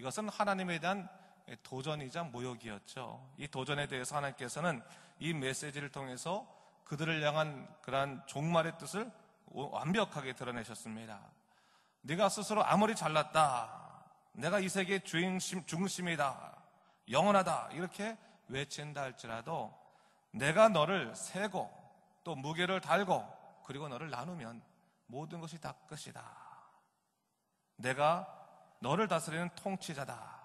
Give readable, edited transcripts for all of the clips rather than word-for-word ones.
이것은 하나님에 대한 도전이자 모욕이었죠. 이 도전에 대해서 하나님께서는 이 메시지를 통해서 그들을 향한 그러한 종말의 뜻을 완벽하게 드러내셨습니다. 네가 스스로 아무리 잘났다, 내가 이 세계의 중심이다, 영원하다 이렇게 외친다 할지라도 내가 너를 세고 또 무게를 달고 그리고 너를 나누면 모든 것이 다 끝이다. 내가 너를 다스리는 통치자다.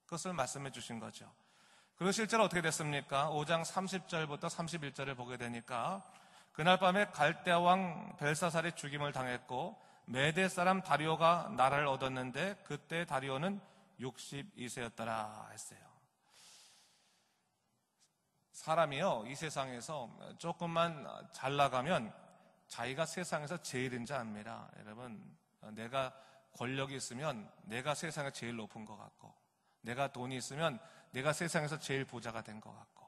그것을 말씀해 주신 거죠. 그리고 실제로 어떻게 됐습니까? 5장 30절부터 31절을 보게 되니까 그날 밤에 갈대아 왕 벨사살이 죽임을 당했고 메대 사람 다리오가 나라를 얻었는데 그때 다리오는 62세였더라 했어요. 사람이요, 이 세상에서 조금만 잘 나가면 자기가 세상에서 제일인 줄 압니다. 여러분, 내가 권력이 있으면 내가 세상에 제일 높은 것 같고, 내가 돈이 있으면 내가 세상에서 제일 부자가 된 것 같고,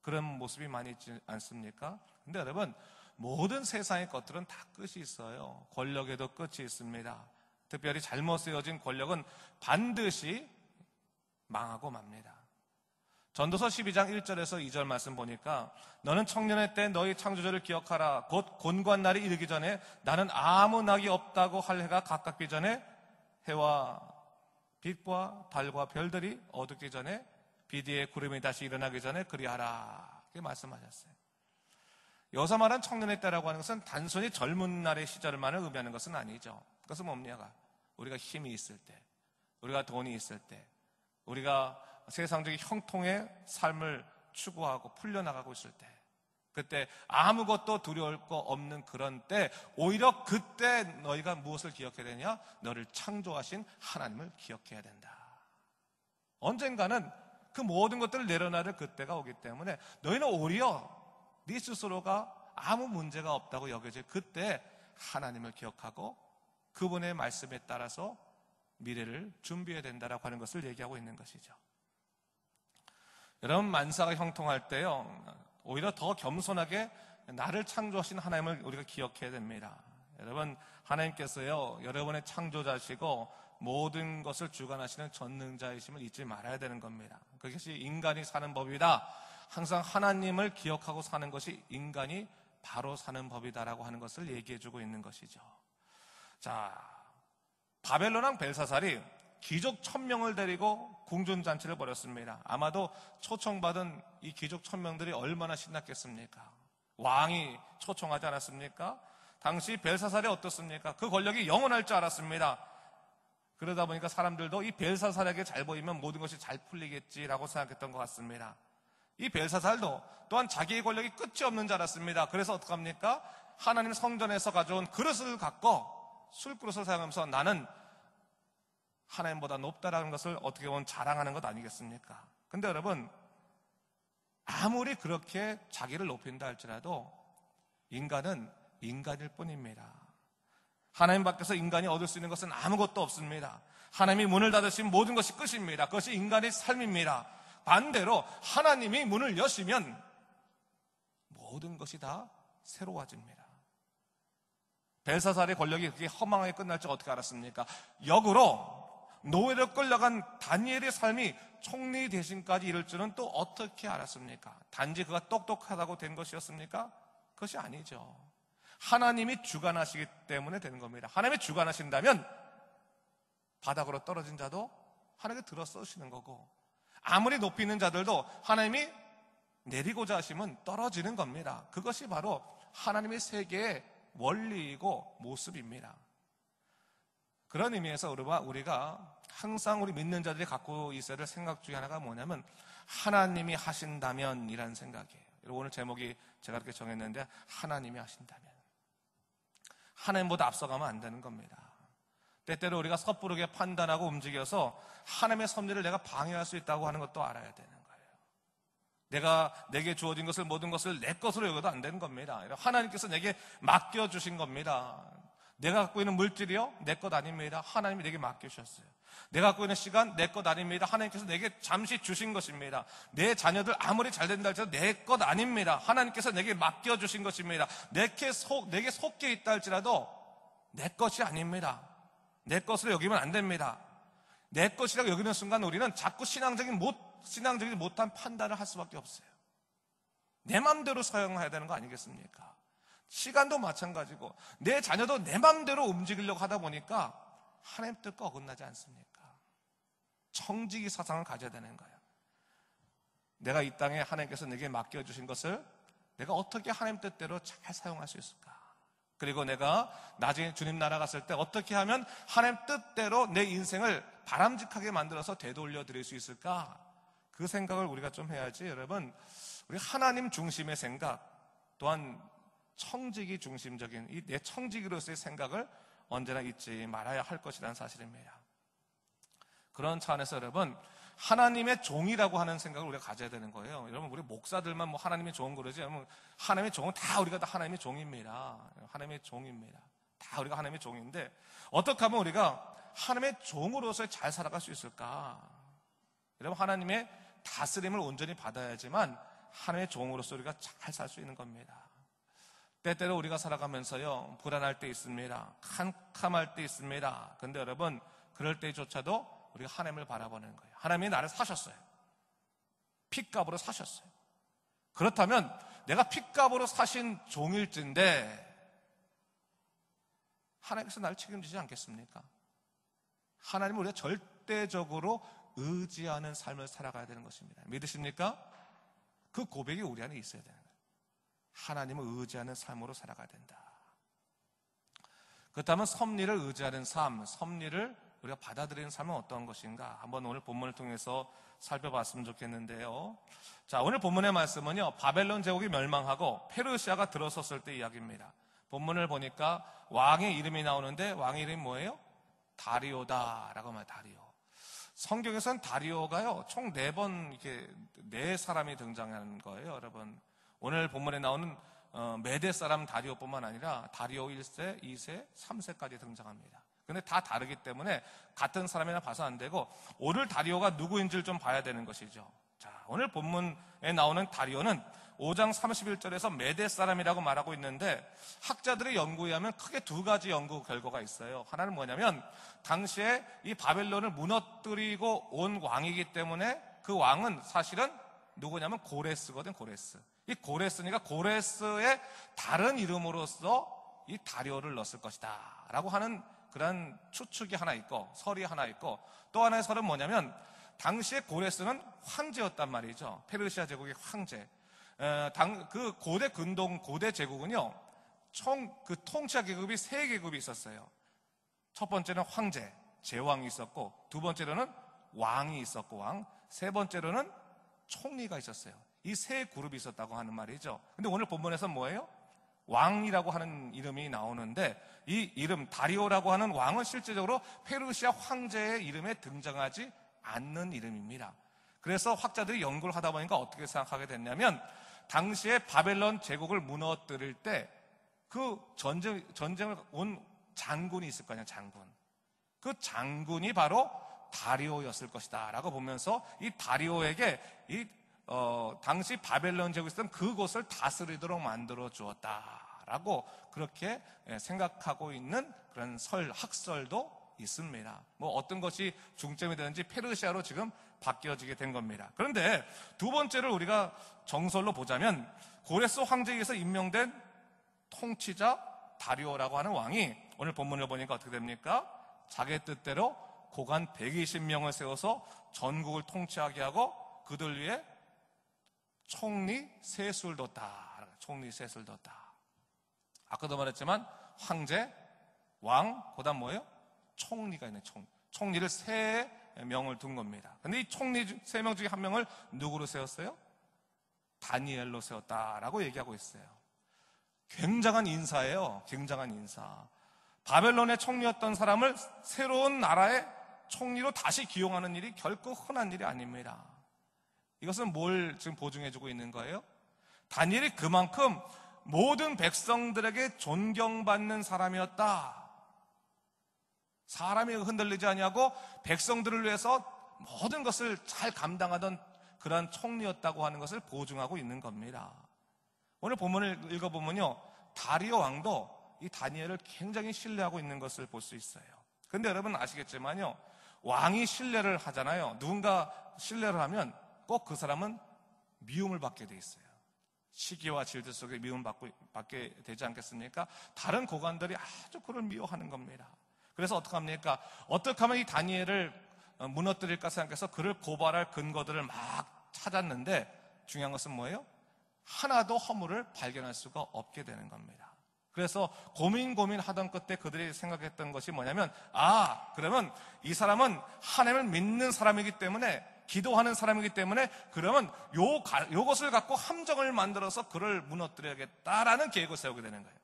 그런 모습이 많이 있지 않습니까? 근데 여러분, 모든 세상의 것들은 다 끝이 있어요. 권력에도 끝이 있습니다. 특별히 잘못 쓰여진 권력은 반드시 망하고 맙니다. 전도서 12장 1절에서 2절 말씀 보니까 너는 청년의 때 너희 창조주를 기억하라. 곧 곤고한 날이 이르기 전에 나는 아무 낙이 없다고 할 해가 가깝기 전에 해와 빛과 달과 별들이 어둡기 전에 비디의 구름이 다시 일어나기 전에 그리하라. 이렇게 말씀하셨어요. 여기서 말한 청년의 때라고 하는 것은 단순히 젊은 날의 시절만을 의미하는 것은 아니죠. 그것은 뭡니까? 우리가 힘이 있을 때, 우리가 돈이 있을 때, 우리가 세상적인 형통의 삶을 추구하고 풀려나가고 있을 때, 그때 아무것도 두려울 거 없는 그런 때, 오히려 그때 너희가 무엇을 기억해야 되냐? 너를 창조하신 하나님을 기억해야 된다. 언젠가는 그 모든 것들을 내려놔야 그때가 오기 때문에 너희는 오히려 네 스스로가 아무 문제가 없다고 여겨질 그때 하나님을 기억하고 그분의 말씀에 따라서 미래를 준비해야 된다라고 하는 것을 얘기하고 있는 것이죠. 여러분, 만사가 형통할 때요, 오히려 더 겸손하게 나를 창조하신 하나님을 우리가 기억해야 됩니다. 여러분, 하나님께서요, 여러분의 창조자시고 모든 것을 주관하시는 전능자이심을 잊지 말아야 되는 겁니다. 그것이 인간이 사는 법이다. 항상 하나님을 기억하고 사는 것이 인간이 바로 사는 법이다라고 하는 것을 얘기해주고 있는 것이죠. 자, 바벨론 왕 벨사살이 귀족 1000명을 데리고 궁전잔치를 벌였습니다. 아마도 초청받은 이 귀족 1000명들이 얼마나 신났겠습니까? 왕이 초청하지 않았습니까? 당시 벨사살이 어떻습니까? 그 권력이 영원할 줄 알았습니다. 그러다 보니까 사람들도 이 벨사살에게 잘 보이면 모든 것이 잘 풀리겠지라고 생각했던 것 같습니다. 이 벨사살도 또한 자기의 권력이 끝이 없는 줄 알았습니다. 그래서 어떡합니까? 하나님 성전에서 가져온 그릇을 갖고 술그릇을 사용하면서 나는 하나님보다 높다라는 것을 어떻게 보면 자랑하는 것 아니겠습니까? 근데 여러분, 아무리 그렇게 자기를 높인다 할지라도 인간은 인간일 뿐입니다. 하나님 밖에서 인간이 얻을 수 있는 것은 아무것도 없습니다. 하나님이 문을 닫으신 모든 것이 끝입니다. 그것이 인간의 삶입니다. 반대로 하나님이 문을 여시면 모든 것이 다 새로워집니다. 벨사살의 권력이 그렇게 허망하게 끝날 줄 어떻게 알았습니까? 역으로 노예로 끌려간 다니엘의 삶이 총리 대신까지 이를 줄은 또 어떻게 알았습니까? 단지 그가 똑똑하다고 된 것이었습니까? 그것이 아니죠. 하나님이 주관하시기 때문에 되는 겁니다. 하나님이 주관하신다면 바닥으로 떨어진 자도 하나님께 들어 써주시는 거고, 아무리 높이 있는 자들도 하나님이 내리고자 하시면 떨어지는 겁니다. 그것이 바로 하나님의 세계의 원리이고 모습입니다. 그런 의미에서 우리가 항상 우리 믿는 자들이 갖고 있어야 될 생각 중에 하나가 뭐냐면 하나님이 하신다면 이라는 생각이에요. 오늘 제목이 제가 이렇게 정했는데 하나님이 하신다면. 하나님보다 앞서가면 안 되는 겁니다. 때때로 우리가 섣부르게 판단하고 움직여서 하나님의 섭리를 내가 방해할 수 있다고 하는 것도 알아야 되는 거예요. 내게 주어진 것을 모든 것을 내 것으로 여겨도 안 되는 겁니다. 하나님께서 내게 맡겨주신 겁니다. 내가 갖고 있는 물질이요? 내 것 아닙니다. 하나님이 내게 맡겨주셨어요. 내가 갖고 있는 시간? 내 것 아닙니다. 하나님께서 내게 잠시 주신 것입니다. 내 자녀들 아무리 잘 된다 할지라도 내 것 아닙니다. 하나님께서 내게 맡겨주신 것입니다. 내게 속해 있다 할지라도 내 것이 아닙니다. 내 것으로 여기면 안 됩니다. 내 것이라고 여기는 순간 우리는 자꾸 신앙적이지 못한 판단을 할 수밖에 없어요. 내 맘대로 사용해야 되는 거 아니겠습니까? 시간도 마찬가지고 내 자녀도 내 맘대로 움직이려고 하다 보니까 하나님 뜻과 어긋나지 않습니까? 청지기 사상을 가져야 되는 거예요. 내가 이 땅에 하나님께서 내게 맡겨주신 것을 내가 어떻게 하나님 뜻대로 잘 사용할 수 있을까? 그리고 내가 나중에 주님 나라 갔을 때 어떻게 하면 하나님 뜻대로 내 인생을 바람직하게 만들어서 되돌려 드릴 수 있을까? 그 생각을 우리가 좀 해야지. 여러분, 우리 하나님 중심의 생각, 또한 청지기 중심적인 이 내 청지기로서의 생각을 언제나 잊지 말아야 할 것이라는 사실입니다. 그런 차원에서 여러분, 하나님의 종이라고 하는 생각을 우리가 가져야 되는 거예요. 여러분, 우리 목사들만 뭐 하나님의 종 그러지, 여러분, 하나님의 종은 다 우리가 다 하나님의 종입니다. 하나님의 종입니다. 다 우리가 하나님의 종인데 어떻게 하면 우리가 하나님의 종으로서 잘 살아갈 수 있을까? 여러분, 하나님의 다스림을 온전히 받아야지만 하나님의 종으로서 우리가 잘 살 수 있는 겁니다. 때때로 우리가 살아가면서요, 불안할 때 있습니다. 캄캄할 때 있습니다. 그런데 여러분, 그럴 때조차도 우리가 하나님을 바라보는 거예요. 하나님이 나를 사셨어요. 핏값으로 사셨어요. 그렇다면 내가 핏값으로 사신 종일진데 하나님께서 나를 책임지지 않겠습니까? 하나님을 우리가 절대적으로 의지하는 삶을 살아가야 되는 것입니다. 믿으십니까? 그 고백이 우리 안에 있어야 되는 거예요. 하나님을 의지하는 삶으로 살아가야 된다. 그렇다면 섭리를 의지하는 삶, 섭리를 우리가 받아들이는 삶은 어떤 것인가? 한번 오늘 본문을 통해서 살펴봤으면 좋겠는데요. 자, 오늘 본문의 말씀은요, 바벨론 제국이 멸망하고 페르시아가 들어섰을 때 이야기입니다. 본문을 보니까 왕의 이름이 나오는데 왕의 이름이 뭐예요? 다리오다라고 말해요. 다리오. 성경에서는 다리오가요, 총 4번 이렇게 4사람이 등장하는 거예요, 여러분. 오늘 본문에 나오는 메대 사람 다리오뿐만 아니라 다리오 1세, 2세, 3세까지 등장합니다. 근데 다 다르기 때문에 같은 사람이나 봐서 안 되고 오늘 다리오가 누구인지를 좀 봐야 되는 것이죠. 자, 오늘 본문에 나오는 다리오는 5장 31절에서 메대 사람이라고 말하고 있는데 학자들의 연구에 의하면 크게 2가지 연구 결과가 있어요. 하나는 뭐냐면 당시에 이 바벨론을 무너뜨리고 온 왕이기 때문에 그 왕은 사실은 누구냐면 고레스거든, 고레스. 이 고레스니까 고레스의 다른 이름으로서 이 다리오를 넣었을 것이다 라고 하는 그런 추측이 하나 있고 설이 하나 있고, 또 하나의 설은 뭐냐면 당시에 고레스는 황제였단 말이죠. 페르시아 제국의 황제. 그 고대 근동 고대 제국은요, 총 그 통치 계급이 3계급이 있었어요. 첫 번째는 황제, 제왕이 있었고, 두 번째로는 왕이 있었고 왕, 세 번째로는 총리가 있었어요. 이 3그룹이 있었다고 하는 말이죠. 근데 오늘 본문에서는 뭐예요? 왕이라고 하는 이름이 나오는데 이 이름 다리오라고 하는 왕은 실제적으로 페르시아 황제의 이름에 등장하지 않는 이름입니다. 그래서 학자들이 연구를 하다 보니까 어떻게 생각하게 됐냐면 당시에 바벨론 제국을 무너뜨릴 때 그 전쟁을 온 장군이 있을 거 아니에요. 장군. 그 장군이 바로 다리오였을 것이다 라고 보면서 이 다리오에게 당시 바벨론 제국에 있었던 그곳을 다스리도록 만들어 주었다라고 그렇게 생각하고 있는 그런 학설도 있습니다. 뭐 어떤 것이 중점이 되는지 페르시아로 지금 바뀌어지게 된 겁니다. 그런데 두 번째를 우리가 정설로 보자면 고레스 황제에 의해서 임명된 통치자 다리오라고 하는 왕이 오늘 본문을 보니까 어떻게 됩니까? 자기 뜻대로 고관 120명을 세워서 전국을 통치하게 하고 그들 위에 총리 셋을 뒀다. 총리 셋을 뒀다. 아까도 말했지만 황제, 왕, 그다음 뭐예요? 총리가 있는 총리를 3명을 둔 겁니다. 근데 이 총리 3명 중에 1명을 누구로 세웠어요? 다니엘로 세웠다라고 얘기하고 있어요. 굉장한 인사예요. 굉장한 인사. 바벨론의 총리였던 사람을 새로운 나라의 총리로 다시 기용하는 일이 결코 흔한 일이 아닙니다. 이것은 뭘 지금 보증해주고 있는 거예요? 다니엘이 그만큼 모든 백성들에게 존경받는 사람이었다. 사람이 흔들리지 아니하고 백성들을 위해서 모든 것을 잘 감당하던 그런 총리였다고 하는 것을 보증하고 있는 겁니다. 오늘 본문을 읽어보면요, 다리오 왕도 이 다니엘을 굉장히 신뢰하고 있는 것을 볼 수 있어요. 그런데 여러분 아시겠지만요, 왕이 신뢰를 하잖아요. 누군가 신뢰를 하면 꼭 그 사람은 미움을 받게 돼 있어요. 시기와 질투 속에 미움을 받게 되지 않겠습니까? 다른 고관들이 아주 그를 미워하는 겁니다. 그래서 어떡합니까? 어떻게 하면 이 다니엘을 무너뜨릴까 생각해서 그를 고발할 근거들을 막 찾았는데 중요한 것은 뭐예요? 하나도 허물을 발견할 수가 없게 되는 겁니다. 그래서 고민하던 끝에 그들이 생각했던 것이 뭐냐면, 그러면 이 사람은 하나님을 믿는 사람이기 때문에, 기도하는 사람이기 때문에, 그러면 요것을 갖고 함정을 만들어서 그를 무너뜨려야겠다라는 계획을 세우게 되는 거예요.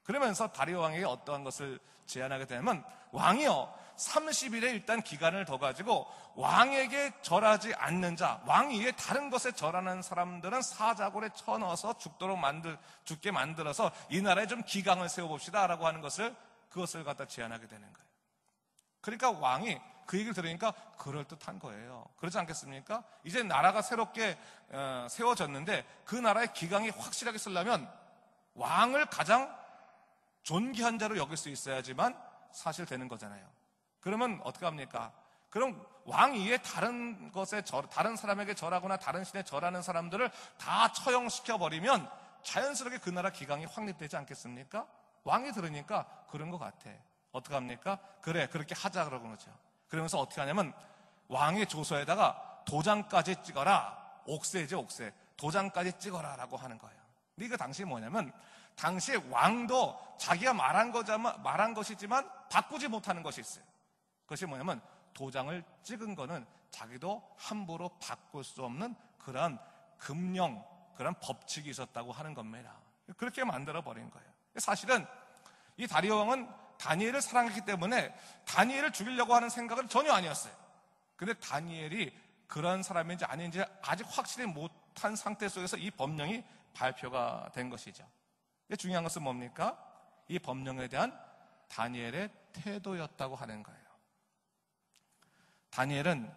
그러면서 다리오 왕에게 어떠한 것을 제안하게 되면, 왕이요 30일의 일단 기간을 더 가지고 왕에게 절하지 않는 자, 왕 이외에 다른 것에 절하는 사람들은 사자굴에 쳐넣어서 죽게 만들어서 이 나라에 좀 기강을 세워봅시다 라고 하는 그것을 갖다 제안하게 되는 거예요. 그러니까 왕이 그 얘기를 들으니까 그럴듯한 거예요. 그렇지 않겠습니까? 이제 나라가 새롭게 세워졌는데 그 나라의 기강이 확실하게 쓰려면 왕을 가장 존귀한 자로 여길 수 있어야지만 사실 되는 거잖아요. 그러면 어떻게 합니까? 그럼 왕 이외에 다른 사람에게 절하거나 다른 신에 절하는 사람들을 다 처형시켜버리면 자연스럽게 그 나라 기강이 확립되지 않겠습니까? 왕이 들으니까 그런 것 같아. 어떻게 합니까? 그래, 그렇게 하자 그러는 거죠. 그러면서 어떻게 하냐면 왕의 조서에다가 도장까지 찍어라. 옥세죠, 옥세. 도장까지 찍어라 라고 하는 거예요. 근데 이거 당시 뭐냐면, 당시에 왕도 자기가 말한 것이지만 바꾸지 못하는 것이 있어요. 그것이 뭐냐면 도장을 찍은 거는 자기도 함부로 바꿀 수 없는 그런 금령, 그런 법칙이 있었다고 하는 겁니다. 그렇게 만들어버린 거예요. 사실은 이 다리오 왕은 다니엘을 사랑했기 때문에 다니엘을 죽이려고 하는 생각은 전혀 아니었어요. 근데 다니엘이 그런 사람인지 아닌지 아직 확실히 못한 상태 속에서 이 법령이 발표가 된 것이죠. 중요한 것은 뭡니까? 이 법령에 대한 다니엘의 태도였다고 하는 거예요. 다니엘은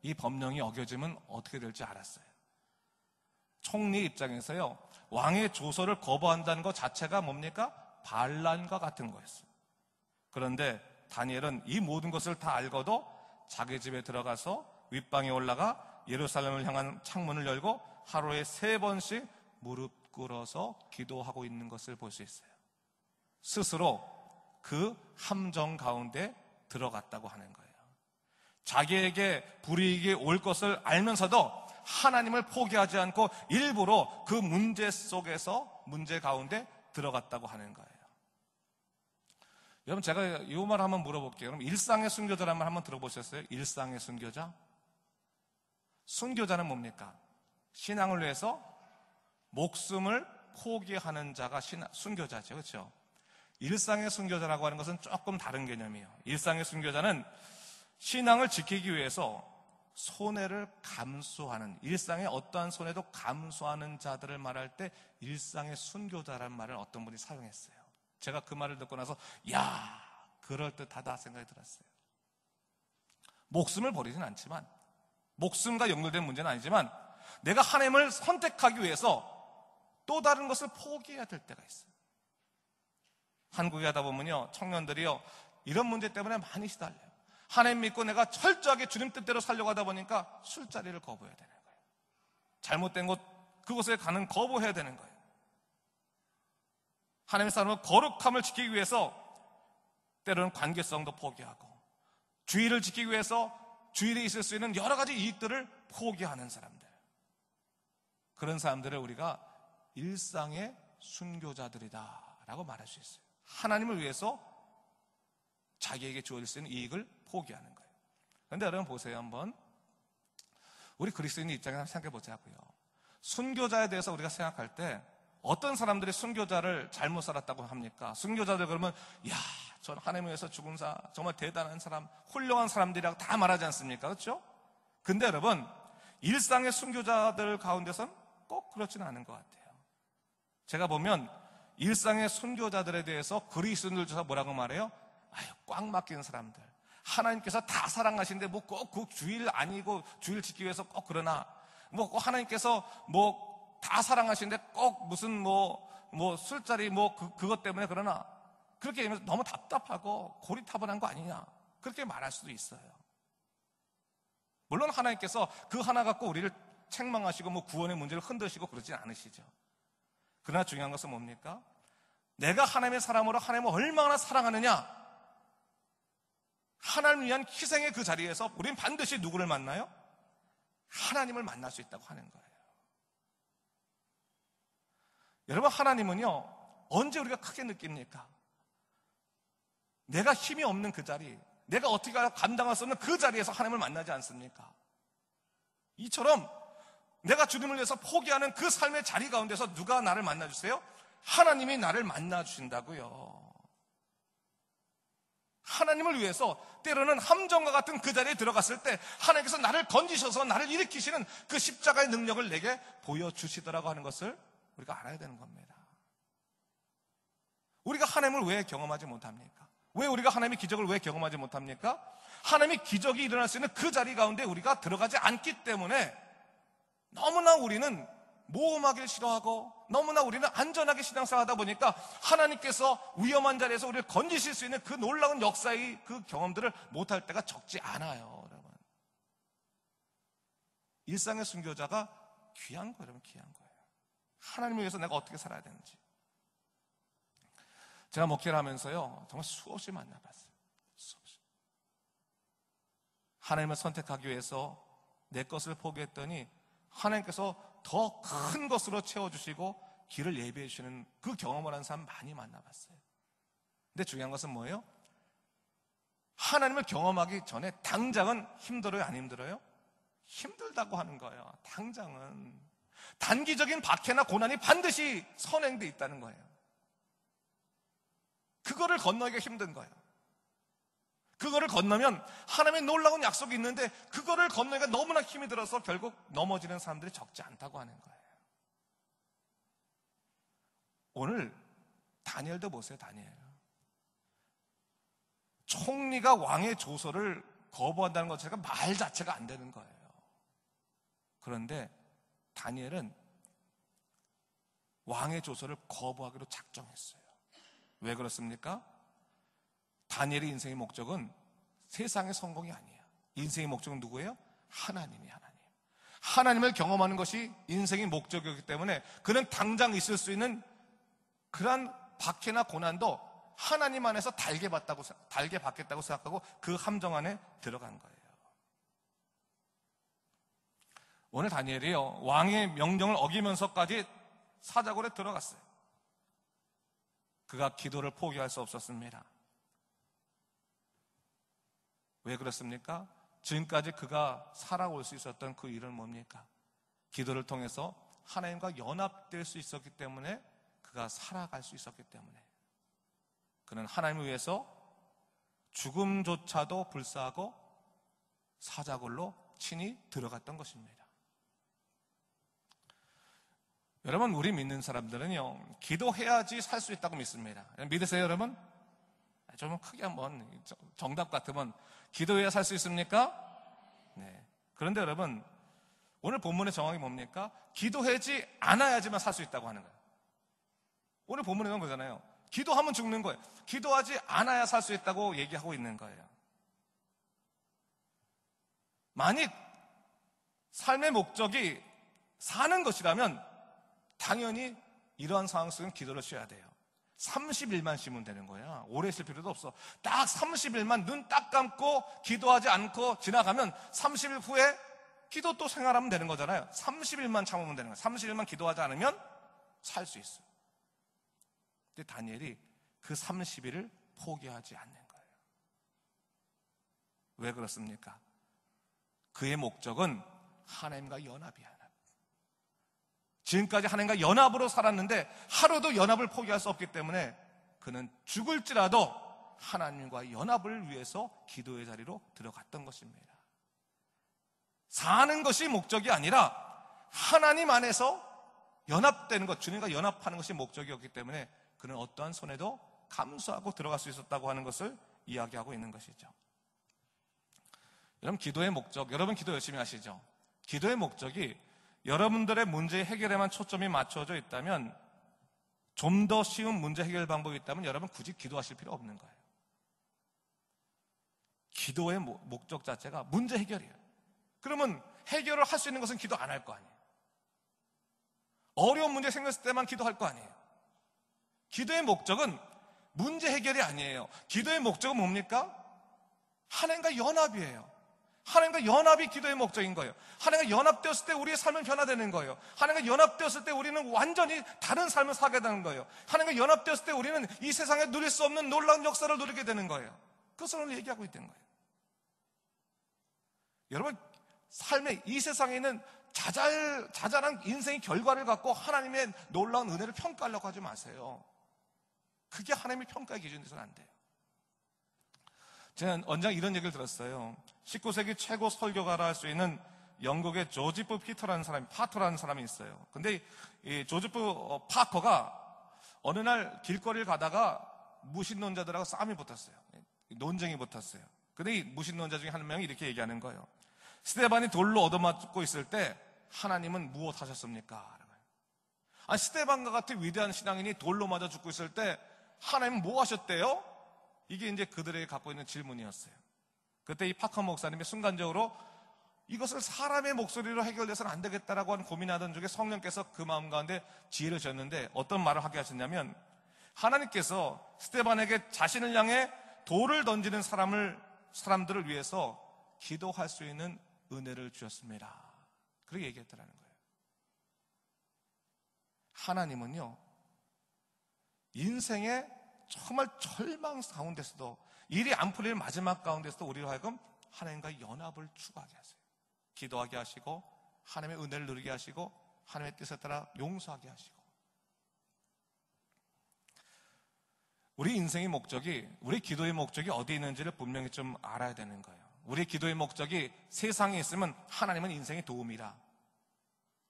이 법령이 어겨지면 어떻게 될지 알았어요. 총리 입장에서요, 왕의 조서를 거부한다는 것 자체가 뭡니까? 반란과 같은 거였어요. 그런데 다니엘은 이 모든 것을 다 알고도 자기 집에 들어가서 윗방에 올라가 예루살렘을 향한 창문을 열고 하루에 3번씩 무릎 꿇어서 기도하고 있는 것을 볼 수 있어요. 스스로 그 함정 가운데 들어갔다고 하는 거예요. 자기에게 불이익이 올 것을 알면서도 하나님을 포기하지 않고 일부러 그 문제 가운데 들어갔다고 하는 거예요. 여러분, 제가 이 말 한번 물어볼게요. 그럼 일상의 순교자란 말 한번 들어보셨어요? 일상의 순교자? 순교자는 뭡니까? 신앙을 위해서 목숨을 포기하는 자가 순교자죠. 그렇죠? 일상의 순교자라고 하는 것은 조금 다른 개념이에요. 일상의 순교자는 신앙을 지키기 위해서 손해를 감수하는, 일상의 어떠한 손해도 감수하는 자들을 말할 때 일상의 순교자라는 말을 어떤 분이 사용했어요. 제가 그 말을 듣고 나서 그럴듯하다 생각이 들었어요. 목숨을 버리진 않지만, 목숨과 연결된 문제는 아니지만 내가 하나님을 선택하기 위해서 또 다른 것을 포기해야 될 때가 있어요. 한국에 하다 보면요, 청년들이요, 이런 문제 때문에 많이 시달려요. 하나님 믿고 내가 철저하게 주님 뜻대로 살려고 하다 보니까 술자리를 거부해야 되는 거예요. 잘못된 곳, 그곳에 가는 거부해야 되는 거예요. 하나님의 사람은 거룩함을 지키기 위해서 때로는 관계성도 포기하고, 주의를 지키기 위해서 주일에 있을 수 있는 여러 가지 이익들을 포기하는 사람들, 그런 사람들을 우리가 일상의 순교자들이다라고 말할 수 있어요. 하나님을 위해서 자기에게 주어질 수 있는 이익을 포기하는 거예요. 그런데 여러분 보세요. 한번 우리 그리스도인의 입장에서 한번 생각해 보자고요. 순교자에 대해서 우리가 생각할 때 어떤 사람들이 순교자를 잘못 살았다고 합니까? 순교자들 그러면 전 하나님을 위해서 죽은 자, 정말 대단한 사람, 훌륭한 사람들이라고 다 말하지 않습니까? 그렇죠? 근데 여러분, 일상의 순교자들 가운데서는 꼭 그렇지는 않은 것 같아요. 제가 보면 일상의 순교자들에 대해서 그리스도인들 중에서 뭐라고 말해요? 꽉 막힌 사람들, 하나님께서 다 사랑하시는데 뭐 꼭 그 주일 아니고 주일 지키기 위해서 꼭 그러나, 뭐 꼭 하나님께서 뭐 다 사랑하시는데 꼭 무슨 술자리 그것 때문에 그러나, 그렇게 되면 너무 답답하고 고리타분한 거 아니냐, 그렇게 말할 수도 있어요. 물론 하나님께서 그 하나 갖고 우리를 책망하시고 구원의 문제를 흔드시고 그러진 않으시죠. 그러나 중요한 것은 뭡니까? 내가 하나님의 사람으로 하나님을 얼마나 사랑하느냐, 하나님을 위한 희생의 그 자리에서 우린 반드시 누구를 만나요? 하나님을 만날 수 있다고 하는 거예요. 여러분, 하나님은요, 언제 우리가 크게 느낍니까? 내가 힘이 없는 그 자리, 내가 어떻게 감당할 수 없는 그 자리에서 하나님을 만나지 않습니까? 이처럼 내가 주님을 위해서 포기하는 그 삶의 자리 가운데서 누가 나를 만나주세요? 하나님이 나를 만나주신다고요. 하나님을 위해서 때로는 함정과 같은 그 자리에 들어갔을 때 하나님께서 나를 건지셔서 나를 일으키시는 그 십자가의 능력을 내게 보여주시더라고 하는 것을 우리가 알아야 되는 겁니다. 우리가 하나님을 왜 경험하지 못합니까? 왜 우리가 하나님의 기적을 왜 경험하지 못합니까? 하나님의 기적이 일어날 수 있는 그 자리 가운데 우리가 들어가지 않기 때문에 너무나 우리는 모험하기를 싫어하고 너무나 우리는 안전하게 신앙생활하다 보니까 하나님께서 위험한 자리에서 우리를 건지실 수 있는 그 놀라운 역사의 그 경험들을 못할 때가 적지 않아요. 여러분, 일상의 순교자가 귀한 거예요. 여러분, 귀한 거예요. 하나님을 위해서 내가 어떻게 살아야 되는지. 제가 목회를 하면서요, 정말 수없이 만나봤어요. 수없이. 하나님을 선택하기 위해서 내 것을 포기했더니 하나님께서 더 큰 것으로 채워주시고 길을 예비해 주시는 그 경험을 한 사람 많이 만나봤어요. 근데 중요한 것은 뭐예요? 하나님을 경험하기 전에 당장은 힘들어요? 안 힘들어요? 힘들다고 하는 거예요. 당장은. 단기적인 박해나 고난이 반드시 선행돼 있다는 거예요. 그거를 건너기가 힘든 거예요. 그거를 건너면 하나님의 놀라운 약속이 있는데 그거를 건너기가 너무나 힘이 들어서 결국 넘어지는 사람들이 적지 않다고 하는 거예요. 오늘 다니엘도 보세요. 다니엘. 총리가 왕의 조서를 거부한다는 것 자체가 말 자체가 안 되는 거예요. 그런데 다니엘은 왕의 조서를 거부하기로 작정했어요. 왜 그렇습니까? 다니엘의 인생의 목적은 세상의 성공이 아니에요. 인생의 목적은 누구예요? 하나님이에요. 하나님을 경험하는 것이 인생의 목적이기 때문에 그는 당장 있을 수 있는 그러한 박해나 고난도 하나님 안에서 달게 받겠다고 생각하고 그 함정 안에 들어간 거예요. 오늘 다니엘이요, 왕의 명령을 어기면서까지 사자굴에 들어갔어요. 그가 기도를 포기할 수 없었습니다. 왜 그렇습니까? 지금까지 그가 살아올 수 있었던 그 일은 뭡니까? 기도를 통해서 하나님과 연합될 수 있었기 때문에 그가 살아갈 수 있었기 때문에 그는 하나님을 위해서 죽음조차도 불사하고 사자굴로 친히 들어갔던 것입니다. 여러분, 우리 믿는 사람들은요, 기도해야지 살 수 있다고 믿습니다. 믿으세요, 여러분? 좀 크게 한번 정답 같으면 기도해야 살 수 있습니까? 네. 그런데 여러분, 오늘 본문의 정황이 뭡니까? 기도하지 않아야지만 살 수 있다고 하는 거예요. 오늘 본문에 나온 거잖아요. 기도하면 죽는 거예요. 기도하지 않아야 살 수 있다고 얘기하고 있는 거예요. 만약 삶의 목적이 사는 것이라면 당연히 이러한 상황 속에는 기도를 쉬어야 돼요. 30일만 쉬면 되는 거야. 오래 쉴 필요도 없어. 딱 30일만 눈 딱 감고 기도하지 않고 지나가면 30일 후에 기도 또 생활하면 되는 거잖아요. 30일만 참으면 되는 거예요. 30일만 기도하지 않으면 살 수 있어요. 근데 다니엘이 그 30일을 포기하지 않는 거예요. 왜 그렇습니까? 그의 목적은 하나님과 연합이야. 지금까지 하나님과 연합으로 살았는데 하루도 연합을 포기할 수 없기 때문에 그는 죽을지라도 하나님과 연합을 위해서 기도의 자리로 들어갔던 것입니다. 사는 것이 목적이 아니라 하나님 안에서 연합되는 것, 주님과 연합하는 것이 목적이었기 때문에 그는 어떠한 손해도 감수하고 들어갈 수 있었다고 하는 것을 이야기하고 있는 것이죠. 여러분, 기도의 목적, 여러분 기도 열심히 하시죠? 기도의 목적이 여러분들의 문제 해결에만 초점이 맞춰져 있다면, 좀 더 쉬운 문제 해결 방법이 있다면 여러분 굳이 기도하실 필요 없는 거예요. 기도의 목적 자체가 문제 해결이에요. 그러면 해결을 할 수 있는 것은 기도 안 할 거 아니에요. 어려운 문제 생겼을 때만 기도할 거 아니에요. 기도의 목적은 문제 해결이 아니에요. 기도의 목적은 뭡니까? 하나님과 연합이에요. 하나님과 연합이 기도의 목적인 거예요. 하나님과 연합되었을 때 우리의 삶은 변화되는 거예요. 하나님과 연합되었을 때 우리는 완전히 다른 삶을 살게 되는 거예요. 하나님과 연합되었을 때 우리는 이 세상에 누릴 수 없는 놀라운 역사를 누리게 되는 거예요. 그것을 오늘 얘기하고 있는 거예요. 여러분, 삶의 이 세상에 있는 자잘한 인생의 결과를 갖고 하나님의 놀라운 은혜를 평가하려고 하지 마세요. 그게 하나님의 평가의 기준이 돼서는 안 돼요. 제가 언젠가 이런 얘기를 들었어요. 19세기 최고 설교가라 할 수 있는 영국의 조지프 파터라는 사람이 있어요. 근데 이 조지프 파커가 어느 날 길거리를 가다가 무신론자들하고 싸움이 붙었어요. 논쟁이 붙었어요. 근데 이 무신론자 중에 한 명이 이렇게 얘기하는 거예요. 스데반이 돌로 얻어맞고 있을 때 하나님은 무엇 하셨습니까? 아니, 스데반과 같은 위대한 신앙인이 돌로 맞아 죽고 있을 때 하나님은 뭐 하셨대요? 이게 이제 그들에게 갖고 있는 질문이었어요. 그때 이 파커 목사님이 순간적으로 이것을 사람의 목소리로 해결돼서는 안 되겠다라고 하는 고민하던 중에 성령께서 그 마음 가운데 지혜를 주셨는데 어떤 말을 하게 하셨냐면, 하나님께서 스데반에게 자신을 향해 돌을 던지는 사람들을 위해서 기도할 수 있는 은혜를 주셨습니다. 그렇게 얘기했더라는 거예요. 하나님은요, 인생의 정말 절망 가운데서도, 일이 안 풀릴 마지막 가운데서도 우리로 하여금 하나님과 연합을 추구하게 하세요. 기도하게 하시고, 하나님의 은혜를 누리게 하시고, 하나님의 뜻에 따라 용서하게 하시고. 우리 인생의 목적이, 우리 기도의 목적이 어디에 있는지를 분명히 좀 알아야 되는 거예요. 우리 기도의 목적이 세상에 있으면 하나님은 인생의 도움이라.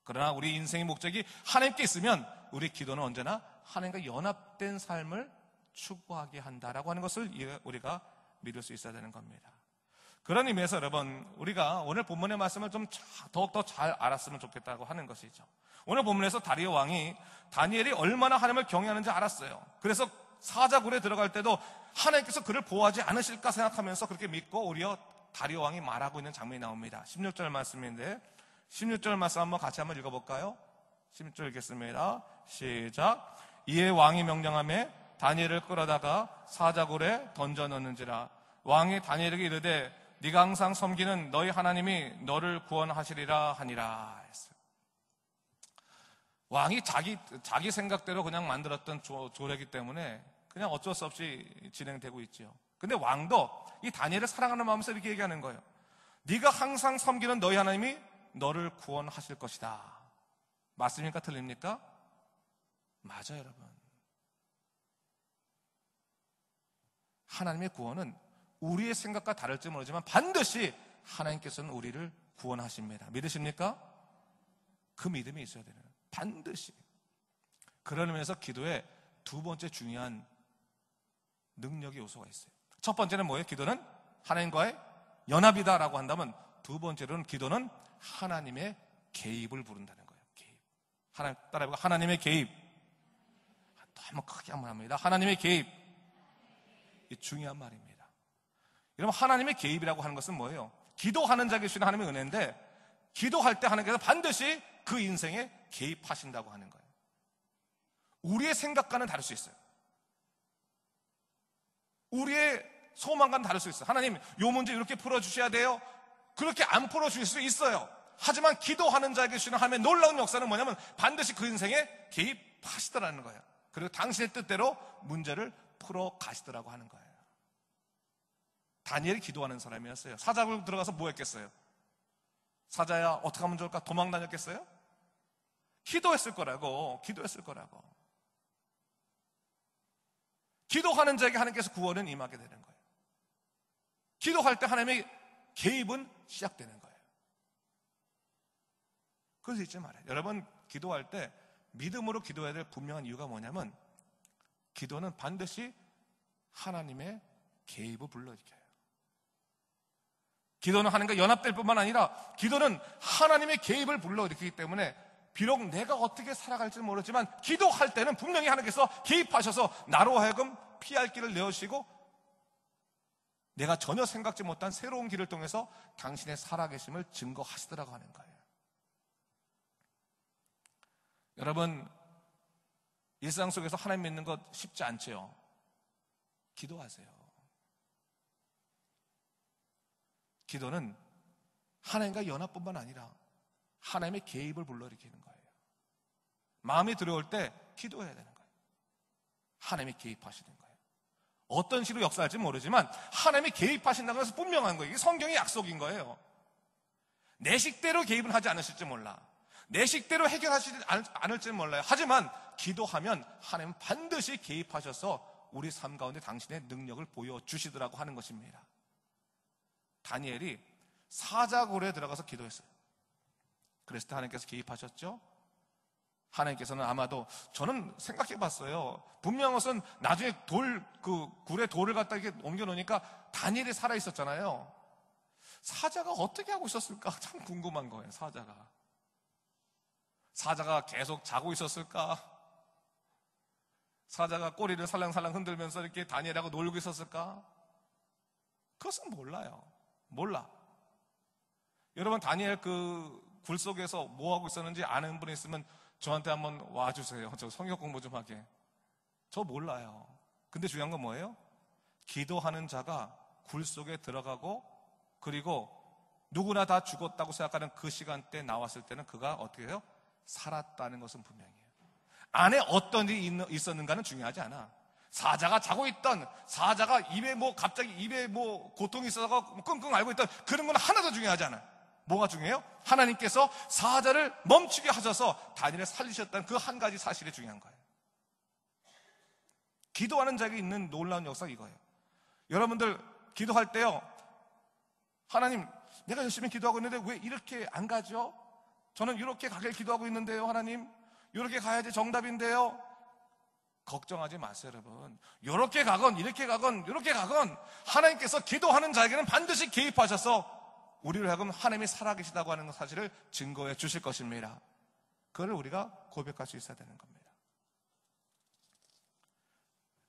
그러나 우리 인생의 목적이 하나님께 있으면 우리 기도는 언제나 하나님과 연합된 삶을 추구하게 한다라고 하는 것을 우리가 믿을 수 있어야 되는 겁니다. 그런 의미에서 여러분, 우리가 오늘 본문의 말씀을 좀 더욱더 잘 알았으면 좋겠다고 하는 것이죠. 오늘 본문에서 다리오 왕이 다니엘이 얼마나 하나님을 경외하는지 알았어요. 그래서 사자굴에 들어갈 때도 하나님께서 그를 보호하지 않으실까 생각하면서 그렇게 믿고 오히려 다리오 왕이 말하고 있는 장면이 나옵니다. 16절 말씀인데 16절 말씀 한번 같이 한번 읽어볼까요? 16절 읽겠습니다. 시작. 이에 왕이 명령하며 다니엘을 끌어다가 사자굴에 던져 넣는지라. 왕이 다니엘에게 이르되 네가 항상 섬기는 너희 하나님이 너를 구원하시리라 하니라 했어요. 왕이 자기 생각대로 그냥 만들었던 조례이기 때문에 그냥 어쩔 수 없이 진행되고 있죠. 근데 왕도 이 다니엘을 사랑하는 마음에서 이렇게 얘기하는 거예요. 네가 항상 섬기는 너희 하나님이 너를 구원하실 것이다. 맞습니까? 틀립니까? 맞아요, 여러분. 하나님의 구원은 우리의 생각과 다를지 모르지만 반드시 하나님께서는 우리를 구원하십니다. 믿으십니까? 그 믿음이 있어야 되는 거예요. 반드시. 그런 의미에서 기도에 두 번째 중요한 능력의 요소가 있어요. 첫 번째는 뭐예요? 기도는 하나님과의 연합이다라고 한다면, 두 번째로는 기도는 하나님의 개입을 부른다는 거예요. 개입. 하나님 따라해보고, 하나님의 개입. 너무 크게 한번 합니다. 하나님의 개입. 이 중요한 말입니다. 여러분, 하나님의 개입이라고 하는 것은 뭐예요? 기도하는 자에게 주시는 하나님의 은혜인데, 기도할 때 하나님께서 반드시 그 인생에 개입하신다고 하는 거예요. 우리의 생각과는 다를 수 있어요. 우리의 소망과는 다를 수 있어요. 하나님, 요 문제 이렇게 풀어주셔야 돼요. 그렇게 안 풀어주실 수 있어요. 하지만 기도하는 자에게 주시는 하나님의 놀라운 역사는 뭐냐면 반드시 그 인생에 개입하시더라는 거예요. 그리고 당신의 뜻대로 문제를 풀어 가시더라고 하는 거예요. 다니엘이 기도하는 사람이었어요. 사자굴 들어가서 뭐 했겠어요? 사자야, 어떻게 하면 좋을까? 도망 다녔겠어요? 기도했을 거라고. 기도하는 자에게 하나님께서 구원은 임하게 되는 거예요. 기도할 때 하나님의 개입은 시작되는 거예요. 그래서 잊지 말아요. 여러분, 기도할 때 믿음으로 기도해야 될 분명한 이유가 뭐냐면, 기도는 반드시 하나님의 개입을 불러일으켜요. 기도는 하나님과 연합될 뿐만 아니라 기도는 하나님의 개입을 불러일으키기 때문에, 비록 내가 어떻게 살아갈지는 모르지만 기도할 때는 분명히 하나님께서 개입하셔서 나로 하여금 피할 길을 내어주시고 내가 전혀 생각지 못한 새로운 길을 통해서 당신의 살아계심을 증거하시더라고 하는 거예요. 여러분, 일상 속에서 하나님 믿는 것 쉽지 않죠? 기도하세요. 기도는 하나님과 연합뿐만 아니라 하나님의 개입을 불러일으키는 거예요. 마음이 들어올 때 기도해야 되는 거예요. 하나님이 개입하시는 거예요. 어떤 식으로 역사할지 모르지만 하나님이 개입하신다고 해서 분명한 거예요. 이게 성경의 약속인 거예요. 내 식대로 개입은 하지 않으실지 몰라. 내 식대로 해결하시지 않을지 몰라요. 하지만 기도하면 하나님은 반드시 개입하셔서 우리 삶 가운데 당신의 능력을 보여주시더라고 하는 것입니다. 다니엘이 사자굴에 들어가서 기도했어요. 그랬을 때 하나님께서 개입하셨죠? 하나님께서는 아마도, 저는 생각해 봤어요. 분명한 것은 나중에 굴에 돌을 갖다 이렇게 옮겨 놓으니까 다니엘이 살아 있었잖아요. 사자가 어떻게 하고 있었을까? 참 궁금한 거예요, 사자가 계속 자고 있었을까? 사자가 꼬리를 살랑살랑 흔들면서 이렇게 다니엘하고 놀고 있었을까? 그것은 몰라. 여러분, 다니엘 굴 속에서 뭐 하고 있었는지 아는 분이 있으면 저한테 한번 와주세요. 저 성경 공부 좀 하게. 저 몰라요. 근데 중요한 건 뭐예요? 기도하는 자가 굴 속에 들어가고, 그리고 누구나 다 죽었다고 생각하는 그 시간대에 나왔을 때는 그가 어떻게 해요? 살았다는 것은 분명해요. 안에 어떤 일이 있었는가는 중요하지 않아. 사자가 자고 있던, 사자가 갑자기 입에 고통이 있어서 끙끙 앓고 있던 그런 건 하나도 중요하지 않아. 뭐가 중요해요? 하나님께서 사자를 멈추게 하셔서 다니엘을 살리셨다는 그 한 가지 사실이 중요한 거예요. 기도하는 자에게 있는 놀라운 역사가 이거예요. 여러분들 기도할 때요, 하나님, 내가 열심히 기도하고 있는데 왜 이렇게 안 가죠? 저는 이렇게 가길 기도하고 있는데요, 하나님. 이렇게 가야지 정답인데요. 걱정하지 마세요, 여러분. 이렇게 가건 이렇게 가건 하나님께서 기도하는 자에게는 반드시 개입하셔서 우리를 하여금 하나님이 살아계시다고 하는 사실을 증거해 주실 것입니다. 그걸 우리가 고백할 수 있어야 되는 겁니다.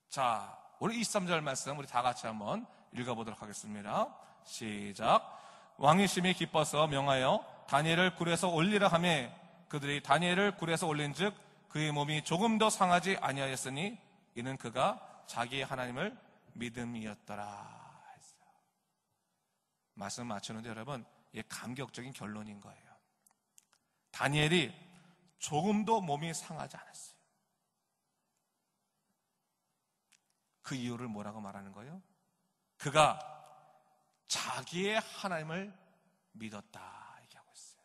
자, 우리 23절 말씀 우리 다 같이 한번 읽어보도록 하겠습니다. 시작. 왕이 심히 기뻐서 명하여 다니엘을 굴에서 올리라 하며 그들이 다니엘을 굴에서 올린즉 그의 몸이 조금 더 상하지 아니하였으니 이는 그가 자기의 하나님을 믿음이었더라 했어요. 말씀 맞추는데 여러분, 이게 감격적인 결론인 거예요. 다니엘이 조금도 몸이 상하지 않았어요. 그 이유를 뭐라고 말하는 거예요? 그가 자기의 하나님을 믿었다 얘기하고 있어요.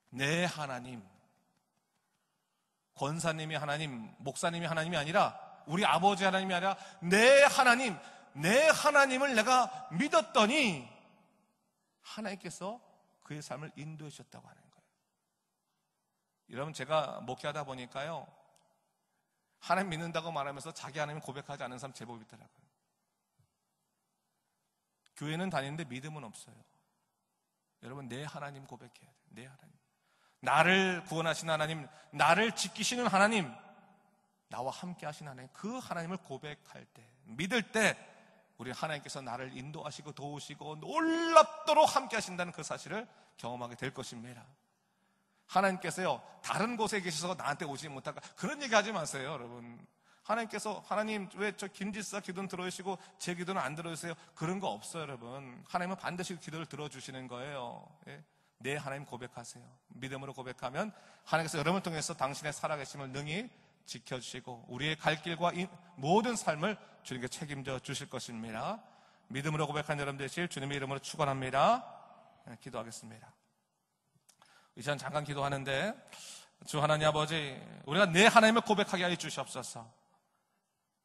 내 하나님, 권사님이 하나님, 목사님이 하나님이 아니라, 우리 아버지 하나님이 아니라 내 하나님을 내가 믿었더니 하나님께서 그의 삶을 인도해 주셨다고 하는 거예요. 여러분, 제가 목회하다 보니까요, 하나님 믿는다고 말하면서 자기 하나님 고백하지 않은 사람 제법 있더라고요. 교회는 다니는데 믿음은 없어요. 여러분, 내 하나님 고백해야 돼요. 내 하나님, 나를 구원하신 하나님, 나를 지키시는 하나님, 나와 함께 하신 하나님, 그 하나님을 고백할 때, 믿을 때 우리 하나님께서 나를 인도하시고 도우시고 놀랍도록 함께 하신다는 그 사실을 경험하게 될 것입니다. 하나님께서요, 다른 곳에 계셔서 나한테 오지 못할까, 그런 얘기 하지 마세요, 여러분. 하나님께서, 하나님 왜 저 김지사 기도는 들어주시고 제 기도는 안 들어주세요? 그런 거 없어요, 여러분. 하나님은 반드시 기도를 들어주시는 거예요. 예? 내 하나님 고백하세요. 믿음으로 고백하면 하나님께서 여러분을 통해서 당신의 살아계심을 능히 지켜주시고 우리의 갈 길과 모든 삶을 주님께 책임져 주실 것입니다. 믿음으로 고백한 여러분 되실 주님의 이름으로 축원합니다. 네, 기도하겠습니다. 이 시간 잠깐 기도하는데, 주 하나님 아버지, 우리가 내 하나님을 고백하게 하여 주시옵소서.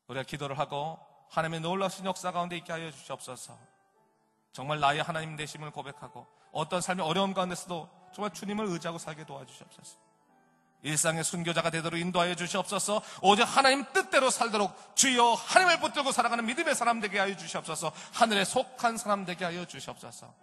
우리가 기도를 하고 하나님의 놀라신 역사 가운데 있게 하여 주시옵소서. 정말 나의 하나님 되심을 고백하고 어떤 삶의 어려움 가운데서도 정말 주님을 의지하고 살게 도와주시옵소서. 일상의 순교자가 되도록 인도하여 주시옵소서. 오직 하나님 뜻대로 살도록 주여 하나님을 붙들고 살아가는 믿음의 사람 되게 하여 주시옵소서. 하늘에 속한 사람 되게 하여 주시옵소서.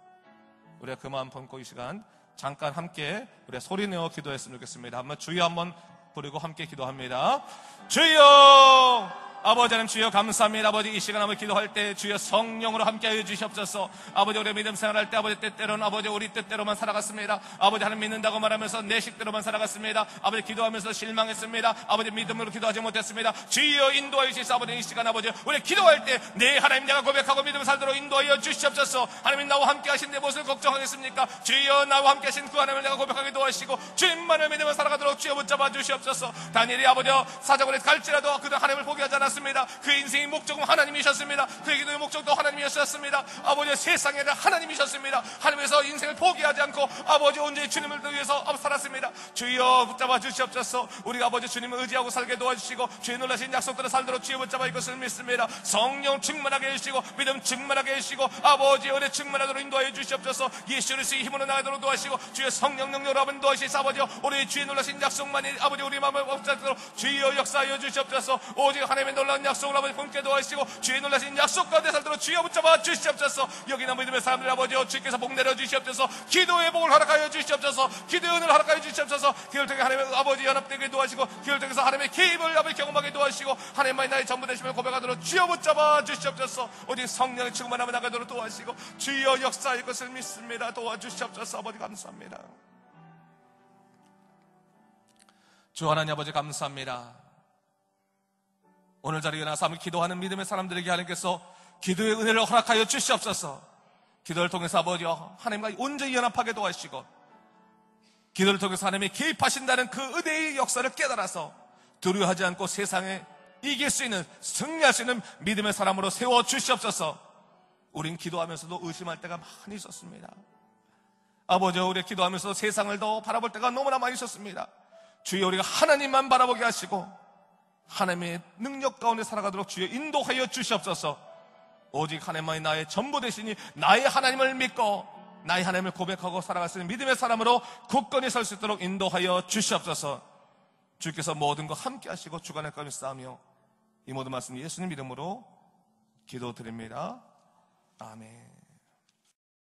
우리가 그 마음 품고 이 시간 잠깐 함께 우리가 소리내어 기도했으면 좋겠습니다. 한번 주여 한번 부르고 함께 기도합니다. 주여 아버지 하나님 주여 감사합니다. 아버지 이 시간 아버지 기도할 때 주여 성령으로 함께하여 주시옵소서. 아버지 우리 믿음 생활할 때 아버지 때때로는 아버지 우리 뜻대로만 살아갔습니다. 아버지 하나님 믿는다고 말하면서 내 식대로만 살아갔습니다. 아버지 기도하면서 실망했습니다. 아버지 믿음으로 기도하지 못했습니다. 주여 인도하여 주시옵소서. 아버지 이 시간 아버지 우리 기도할 때 내 하나님 내가 고백하고 믿음 살도록 인도하여 주시옵소서. 하나님 나와 함께 하신 내 무엇을 걱정하겠습니까? 주여 나와 함께 하신 그 하나님을 내가 고백하게 도와주시고 주님만을 믿으며 살아가도록 주여 붙잡아 주시옵소서. 다니엘이 아버지 사자굴에 갈지라도 그는 하나님을 포기하지 않았습니다. 그 인생의 목적은 하나님이셨습니다. 그의 기도의 목적도 하나님이셨습니다. 아버지 세상에는 하나님이셨습니다. 하나님께서 인생을 포기하지 않고 아버지 온전히 주님을 위해서 살았습니다. 주여 붙잡아 주시옵소서. 우리가 아버지 주님을 의지하고 살게 도와주시고 주의 놀라신 약속대로 살도록 주여 붙잡아 이것을 믿습니다. 성령 충만하게 해주시고 믿음 충만하게 해주시고 아버지 은혜 충만하도록 인도하여 주시옵소서. 예수 그리스도의 힘으로 나가도록 도와주시고 주의 성령 능력으로 아버지 도와주시사 아버지 우리 주의 놀라신 약속만이 아버지 우리 마음을 붙잡도록 주여 역사하여 주시옵소서. 오직 하나님의 놀라운 약속을 아버지 품게 도와주시고 주의 놀라신 약속 가운데 살도록 주여 붙잡아 주시옵소서. 여기는 믿음의 사람들 아버지 주께서 복 내려 주시옵소서. 기도의 복을 허락하여 주시옵소서. 기도의 은혜를 허락하여 주시옵소서. 기도를 통해 하나님의 아버지 연합되게 도와주시고 기도를 통해서 하나님의 개입을 아버지 경험하게 도와주시고 하나님만이 나의 전부 되심을 고백하도록 주여 붙잡아 주시옵소서. 오직 성령의 충만함을 나가도록 도와주시고 주여 역사의 것을 믿습니다. 도와주시옵소서. 아버지 감사합니다. 주 하나님 아버지 감사합니다. 오늘 자리에 나서 기도하는 믿음의 사람들에게 하나님께서 기도의 은혜를 허락하여 주시옵소서. 기도를 통해서 아버지 하나님과 온전히 연합하게 도와주시고 기도를 통해서 하나님이 개입하신다는 그 은혜의 역사를 깨달아서 두려워하지 않고 세상에 이길 수 있는 승리할 수 있는 믿음의 사람으로 세워 주시옵소서. 우린 기도하면서도 의심할 때가 많이 있었습니다. 아버지 우리 기도하면서도 세상을 더 바라볼 때가 너무나 많이 있었습니다. 주여 우리가 하나님만 바라보게 하시고 하나님의 능력 가운데 살아가도록 주여 인도하여 주시옵소서. 오직 하나님만이 나의 전부 되시니 나의 하나님을 믿고 나의 하나님을 고백하고 살아갈 수 있는 믿음의 사람으로 굳건히 설 수 있도록 인도하여 주시옵소서. 주께서 모든 것 함께 하시고 주관할 것을 쌓으며 이 모든 말씀 예수님 이름으로 기도드립니다. 아멘.